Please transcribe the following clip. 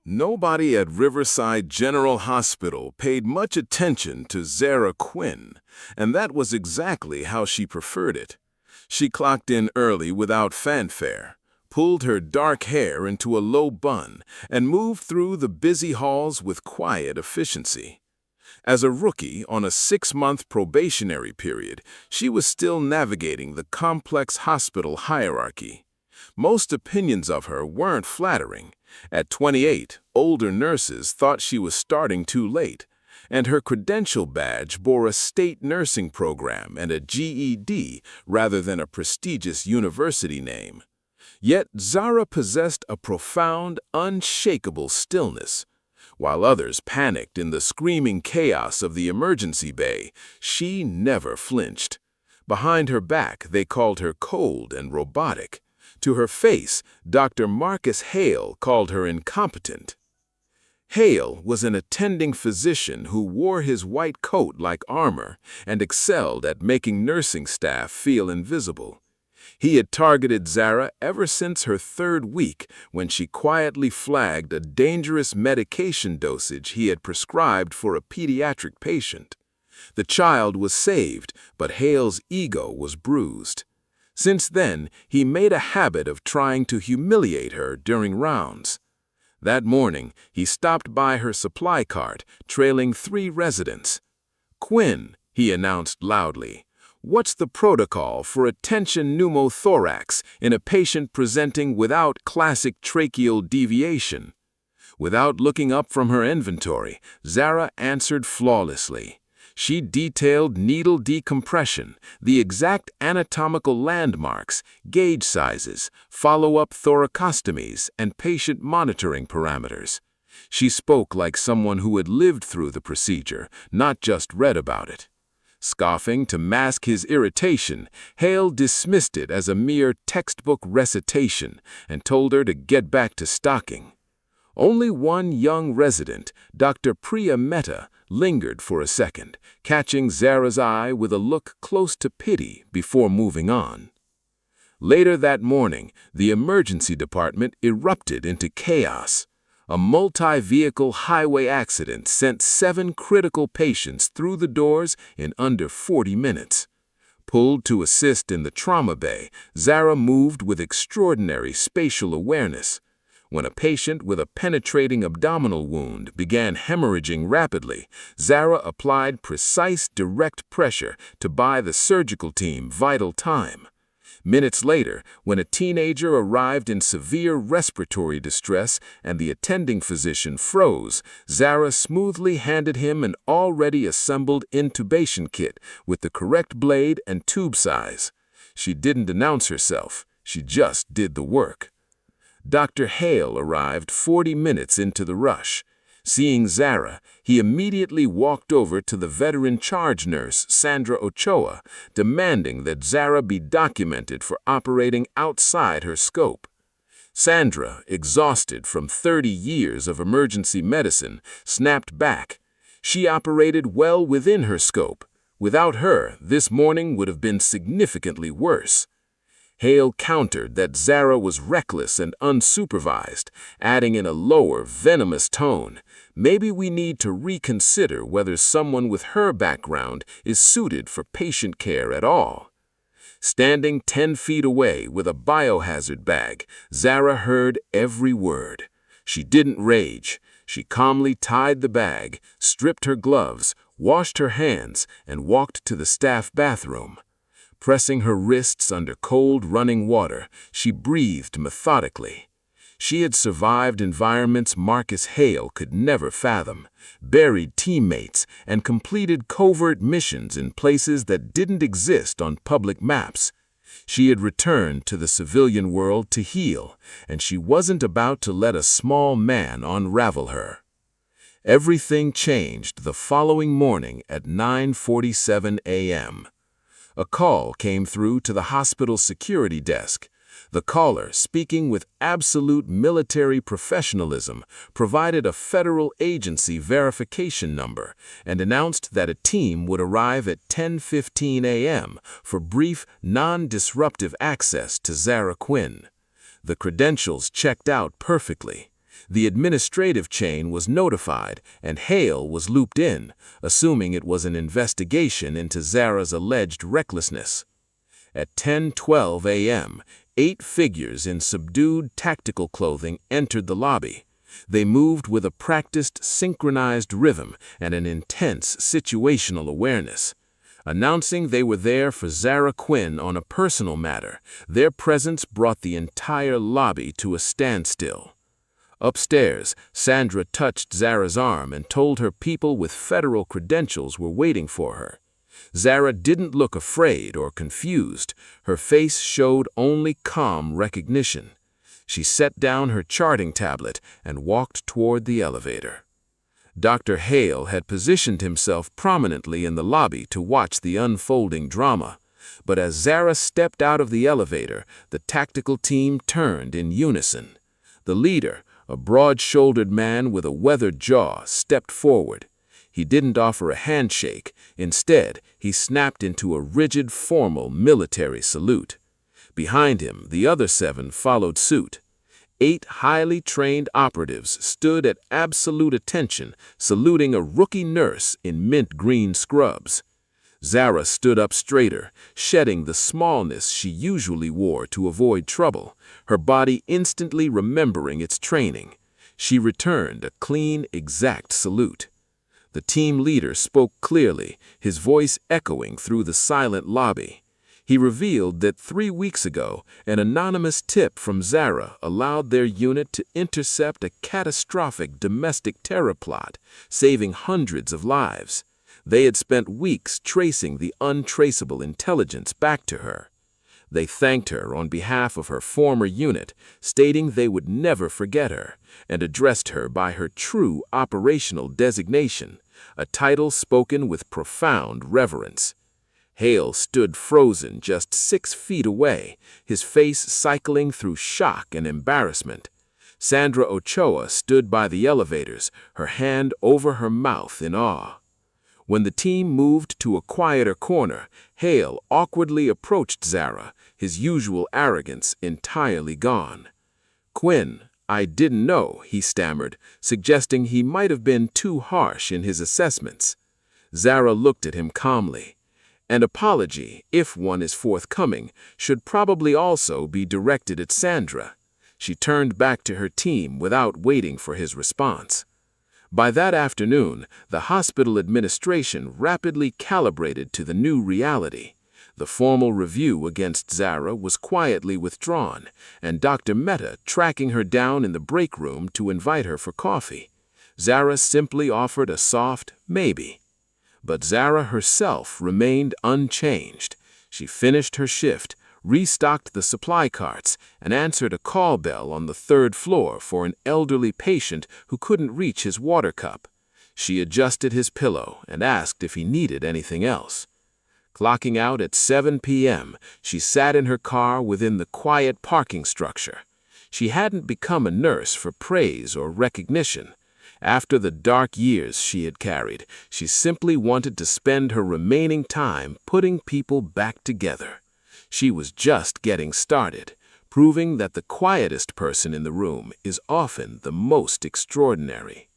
Nobody at Riverside General Hospital paid much attention to Zara Quinn, and that was exactly how she preferred it. She clocked in early without fanfare, pulled her dark hair into a low bun, and moved through the busy halls with quiet efficiency. As a rookie on a 6-month probationary period, she was still navigating the complex hospital hierarchy. Most opinions of her weren't flattering. At 28, older nurses thought she was starting too late, and her credential badge bore a state nursing program and a GED rather than a prestigious university name. Yet Zara possessed a profound, unshakable stillness. While others panicked in the screaming chaos of the emergency bay, she never flinched. Behind her back, they called her cold and robotic. To her face, Dr. Marcus Hale called her incompetent. Hale was an attending physician who wore his white coat like armor and excelled at making nursing staff feel invisible. He had targeted Zara ever since her 3rd week when she quietly flagged a dangerous medication dosage he had prescribed for a pediatric patient. The child was saved, but Hale's ego was bruised. Since then, he made a habit of trying to humiliate her during rounds. That morning, he stopped by her supply cart, trailing 3 residents. "Quinn," he announced loudly, "what's the protocol for a tension pneumothorax in a patient presenting without classic tracheal deviation?" Without looking up from her inventory, Zara answered flawlessly. She detailed needle decompression, the exact anatomical landmarks, gauge sizes, follow-up thoracostomies, and patient monitoring parameters. She spoke like someone who had lived through the procedure, not just read about it. Scoffing to mask his irritation, Hale dismissed it as a mere textbook recitation and told her to get back to stocking. Only one young resident, Dr. Priya Mehta, lingered for a second, catching Zara's eye with a look close to pity before moving on. Later that morning, the emergency department erupted into chaos. A multi-vehicle highway accident sent 7 critical patients through the doors in under 40 minutes. Pulled to assist in the trauma bay, Zara moved with extraordinary spatial awareness. When a patient with a penetrating abdominal wound began hemorrhaging rapidly, Zara applied precise, direct pressure to buy the surgical team vital time. Minutes later, when a teenager arrived in severe respiratory distress and the attending physician froze, Zara smoothly handed him an already assembled intubation kit with the correct blade and tube size. She didn't announce herself, she just did the work. Dr. Hale arrived 40 minutes into the rush. Seeing Zara, he immediately walked over to the veteran charge nurse, Sandra Ochoa, demanding that Zara be documented for operating outside her scope. Sandra, exhausted from 30 years of emergency medicine, snapped back. She operated well within her scope. Without her, this morning would have been significantly worse. Hale countered that Zara was reckless and unsupervised, adding in a lower, venomous tone, "Maybe we need to reconsider whether someone with her background is suited for patient care at all." Standing 10 feet away with a biohazard bag, Zara heard every word. She didn't rage. She calmly tied the bag, stripped her gloves, washed her hands, and walked to the staff bathroom. Pressing her wrists under cold running water, she breathed methodically. She had survived environments Marcus Hale could never fathom, buried teammates, and completed covert missions in places that didn't exist on public maps. She had returned to the civilian world to heal, and she wasn't about to let a small man unravel her. Everything changed the following morning at 9:47 a.m. A call came through to the hospital security desk. The caller, speaking with absolute military professionalism, provided a federal agency verification number and announced that a team would arrive at 10:15 a.m. for brief, non-disruptive access to Zara Quinn. The credentials checked out perfectly. The administrative chain was notified, and Hale was looped in, assuming it was an investigation into Zara's alleged recklessness. At 10:12 a.m., 8 figures in subdued tactical clothing entered the lobby. They moved with a practiced, synchronized rhythm and an intense situational awareness. Announcing they were there for Zara Quinn on a personal matter, their presence brought the entire lobby to a standstill. Upstairs, Sandra touched Zara's arm and told her people with federal credentials were waiting for her. Zara didn't look afraid or confused. Her face showed only calm recognition. She set down her charting tablet and walked toward the elevator. Dr. Hale had positioned himself prominently in the lobby to watch the unfolding drama. But as Zara stepped out of the elevator, the tactical team turned in unison. The leader, a broad-shouldered man with a weathered jaw, stepped forward. He didn't offer a handshake. Instead, he snapped into a rigid, formal military salute. Behind him, the other 7 followed suit. 8 highly trained operatives stood at absolute attention, saluting a rookie nurse in mint green scrubs. Zara stood up straighter, shedding the smallness she usually wore to avoid trouble, her body instantly remembering its training. She returned a clean, exact salute. The team leader spoke clearly, his voice echoing through the silent lobby. He revealed that 3 weeks ago, an anonymous tip from Zara allowed their unit to intercept a catastrophic domestic terror plot, saving hundreds of lives. They had spent weeks tracing the untraceable intelligence back to her. They thanked her on behalf of her former unit, stating they would never forget her, and addressed her by her true operational designation, a title spoken with profound reverence. Hale stood frozen just 6 feet away, his face cycling through shock and embarrassment. Sandra Ochoa stood by the elevators, her hand over her mouth in awe. When the team moved to a quieter corner, Hale awkwardly approached Zara, his usual arrogance entirely gone. "Quinn, I didn't know," he stammered, suggesting he might have been too harsh in his assessments. Zara looked at him calmly. An apology, if one is forthcoming, should probably also be directed at Sandra. She turned back to her team without waiting for his response. By that afternoon, the hospital administration rapidly calibrated to the new reality. The formal review against Zara was quietly withdrawn, and Dr. Mehta tracking her down in the break room to invite her for coffee. Zara simply offered a soft maybe. But Zara herself remained unchanged. She finished her shift, restocked the supply carts, and answered a call bell on the 3rd floor for an elderly patient who couldn't reach his water cup. She adjusted his pillow and asked if he needed anything else. Clocking out at 7 p.m., she sat in her car within the quiet parking structure. She hadn't become a nurse for praise or recognition. After the dark years she had carried, she simply wanted to spend her remaining time putting people back together. She was just getting started, proving that the quietest person in the room is often the most extraordinary.